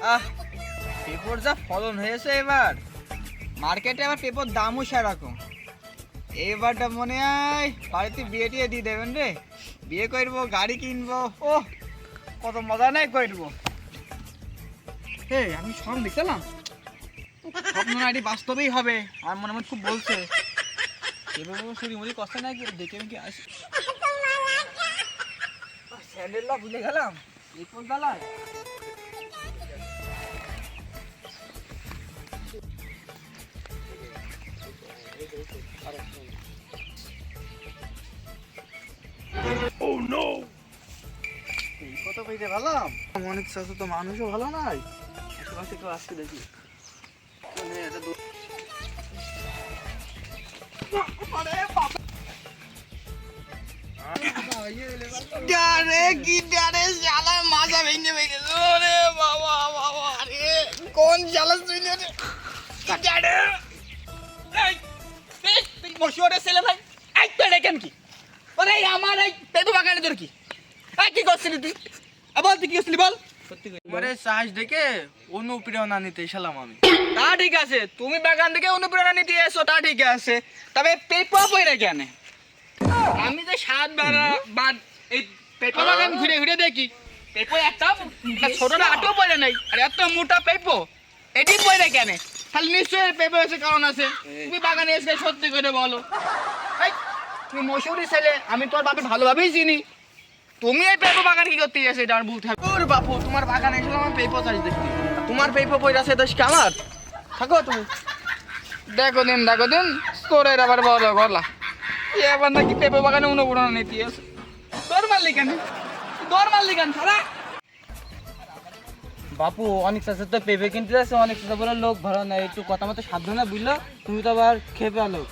আহ, পেঁপোর যা ফলন হয়েছে এবার, মার্কেটে আবার পেঁপোর দামও সেরকম। এইবারটা মনে হয় বাড়িতে বিয়ে টিয়ে দিয়ে দেবেন রে। বিয়ে করবো, গাড়ি কিনবো, ও কত মজা নাই করবো। আমি স্বপ্ন দেখছিলাম, স্বপ্ন না এটি বাস্তবেই হবে। আমার মনে মনে খুব বলছে শরীর মধ্যে কষ্ট নাই কি দেখে আমি কি আসি। স্যান্ডেলটা ভুলে গেলাম এই কোন দালায়। এই কত পেতে ভালাম, অনেক চাষে তো মানুষও ভালো নাই। আশেপাশে কেউ আসছে দেখি। কোন জ্বালা ছেলে ভাই কেন কি আমার এই পেটু বাগানে তোর কি কি করছিলি তুই? বল তুই কি করছিলি বল। তোমারে সাহস দেখে অনুপ্রেরণা নিতে এসেছিলাম আমি। তা ঠিক আছে, তুমি বাগান থেকে অনুপ্রেরণা নিতে এসো, তা ঠিক আছে। তবে পেঁপা পইরা কেন? আমি যে 7 বার এই পেঁপা বাগান ঘুরে ঘুরে দেখি, পেঁপো একটা ছোট আটো পড়ে নাই, আর এত মোটা পেঁপো এটি পড়ে কেন? তাহলে নিশ্চয়ই পেঁপো এসে কারণ আছে। তুমি বাগানে এসে সত্যি করে বলো। তুমি মশুরি ছেলে, আমি তোর বাপে ভালোভাবেই চিনি। তুমি এই পেঁপো বাগান কি করতে গেছে এটা আমার বলতে হবে। ওর বাপু, তোমার বাগানে এসেছিলাম আমি পেঁপো চাষ দেখি, তোমার পেঁপো পড়ে আছে দোষ কি আমার? থাকো তুমি, দেখো দিন তোরের আবার বলো গলা এবার নাকি পেঁপো বাগানে অনুপ্রেরণা নিতে আছে। তোর মারলি কেন সারা? বাপু অনেক চাষে তো পেঁপে কিনতে যাচ্ছে, অনেক চাষে বলে লোক ভালো না, একটু কথা মতো সাবধানে বুঝলো। তুমি তো আবার খেয়ে পেলো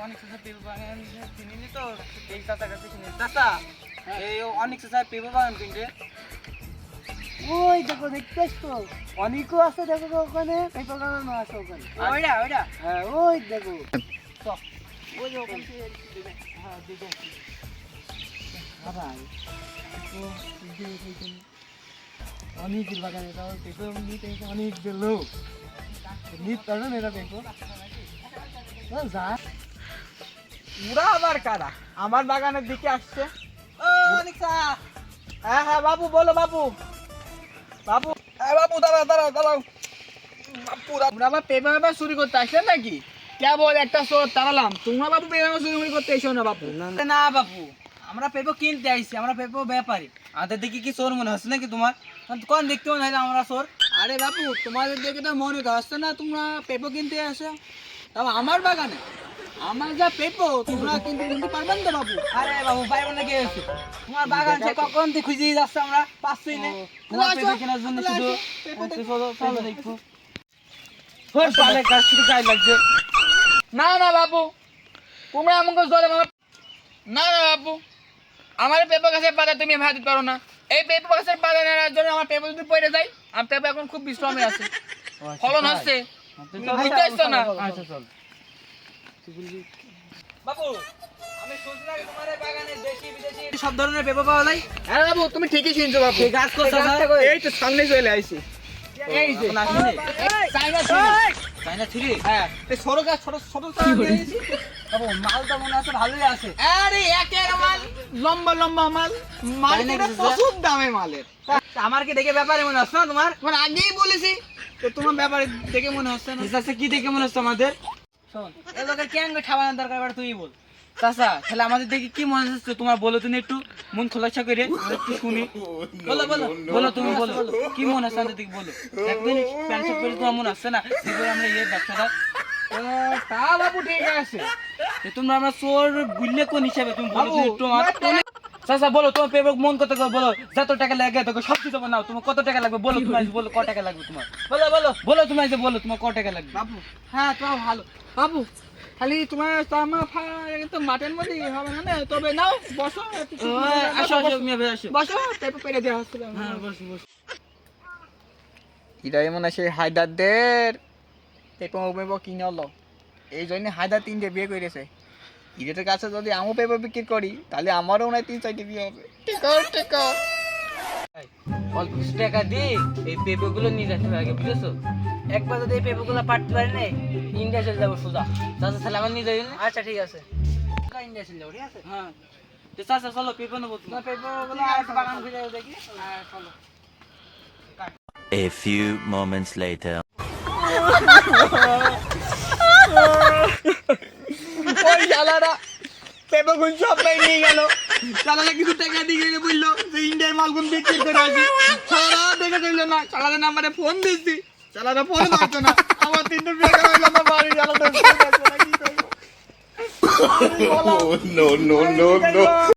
অনেক চাষে পেঁপে বাগান কিনিনি তো, এই চাষার কাছে কিনে চাষা এই অনেক চাষে পেঁপে বাগান কিনতে। ওই দেখো দেখতেছ তো অনেকও আছে, দেখো তো ওখানে পেঁপে বাগানও আছে ওখানে। ওইটা হ্যাঁ ওই দেখো ওই যে ওখান থেকে হ্যাঁ দেখো ভাই অনেকের বাগানে তাও পেঁপে নিতে অনেক লোক নিতে পারবে না এটা পেঁপে যা। ওরা আবার কারা আমার বাগানের দিকে আসছে? হ্যাঁ বাবু বলো বাবু বাবু বাবু দাঁড়াও বাপু তোমরা আবার পেঁপে চুরি করতে আসছেন নাকি? কেবল একটা চোর তাড়ালাম, তোমরা বাবু পেঁপে চুরি করতে এসো না বাপু। না বাপু, আমরা পেঁপে কিনতে আইছি, আমরা পেঁপে ব্যাপারী। আমাদের দেখি কি চোর মনে হচ্ছে নাকি তোমার? কোন দেখতে মনে হয় আমরা চোর? আরে বাপু, তোমাদের দেখে তো মনে হচ্ছে না তোমরা পেঁপো কিনতে আসো। তাও আমার বাগানে আমার যা পেঁপো তোমরা কিনতে পারবেন তো বাবু? আরে বাবু পাইবো না, কি হয়েছে? তোমার বাগান সে কখন থেকে খুঁজে যাচ্ছে, আমরা পাচ্ছি না। তোমার পেঁপে কেনার জন্য শুধু চলো দেখবো। পালে গাছ থেকে গায়ে লাগছে। না বাবু, তোমরা আমাকে জলে না বাবু, আমার পেঁপো গাছের পাতা তুমি ভাত দিতে পারো না। এই পেঁপো গাছের পাতা নেওয়ার জন্য আমার পেঁপো যদি পড়ে যায়, আমার পেঁপো এখন খুব বিশ্রামে আছে, ফলন হচ্ছে। তুমি বুঝতে পারছো না? আচ্ছা চল বাবু, আমি শুনছিলাম তোমার এই বাগানে দেশি বিদেশি সব ধরনের পেঁপে পাওয়া যায়। হ্যাঁ বাবু, তুমি ঠিকই শুনছো বাবু। এই গাছ কোথা? এই তো সামনে চলে আইছি। এই যে চাইনা ছিলি? হ্যাঁ, এই ছোট গাছ ছোট বাবু মালটা মনে আছে ভালোই আছে। আরে একের মাল, লম্বা মাল মার্কেটে প্রচুর দামে মালের। আমার কি দেখে ব্যাপারে মনে হচ্ছে না তোমার? তোমার আগেই বলেছি তো, তোমার ব্যাপারে দেখে মনে হচ্ছে না। চাচা কি দেখে মনে হচ্ছে আমাদের? শোন, এ লোকের কেন ঠাবানোর দরকার, এবার তুই বল। চাচা তাহলে আমাদের দেখে কি মনে হচ্ছে তোমার? বলো তুমি একটু মন খোলাসা করে, আমরা একটু শুনি। বলো তুমি বলো কি মনে হচ্ছে আমাদের দিকে, বলো। একদিন প্যান্ট শার্ট করে তোমার মনে হচ্ছে না যেগুলো আমরা ব্যবসাটা? তা বাবু ঠিক আছে, তোমরা আমরা চোর বুঝলে কোন হিসাবে তুমি বলো তো একটু আমার। চাচা বলো তোমার পেপার মন কত করে, বলো যত টাকা লাগে তোকে সব কিছু নাও। তোমার কত টাকা লাগবে বলো, তোমার বলো ক টাকা লাগবে তোমার, বলো তোমার যে বলো তোমার ক টাকা লাগবে। বাবু হ্যাঁ তোমার ভালো বাবু, খালি তোমার তো মাঠের মধ্যে হবে না, তবে নাও বসো আসো আসো বসো, পেঁপে পেরে দেওয়া হচ্ছিল। হ্যাঁ বসো বসো। এটাই মনে হয় সেই হায়দারদের পেঁপো কিনে হলো, এই জন্য হায়দার 3টে বিয়ে করেছে। ঈদের কাছে যদি আমও পেঁপে বিক্রি করি তাহলে আমারও মনে হয় 3-4টে বিয়ে হবে। ঠিক আছে অল্প কিছু টাকা দিয়ে এই পেঁপেগুলো নিয়ে যেতে হবে আগে, বুঝেছো? একবার যদি এই পেঁপেগুলো পাঠতে পারি না, ইন্ডিয়া চলে যাবো সোজা। চাচা তাহলে আমার নিয়ে যাবি না? আচ্ছা ঠিক আছে, ইন্ডিয়া চলে যাবো, ঠিক আছে? হ্যাঁ তো চাচা চলো পেঁপে নেবো, তোমার পেঁপেগুলো আর একটু বাগান ঘুরে দেখি। হ্যাঁ চলো। A few moments later. ওই শালারা পেঁপে গুন সব পাই নিয়ে গেল। শালারা কিছু টাকা দিয়ে গেলে বললো যে ইন্ডিয়ার মালগুন বিক্রি করে আসি। শালারা দেখে দিল না, শালারা নাম্বারে ফোন দিচ্ছি, শালারা ফোন ধরতো না। আমার 300 টাকা হইলো আমার বাড়ি গেল। Oh no no no no!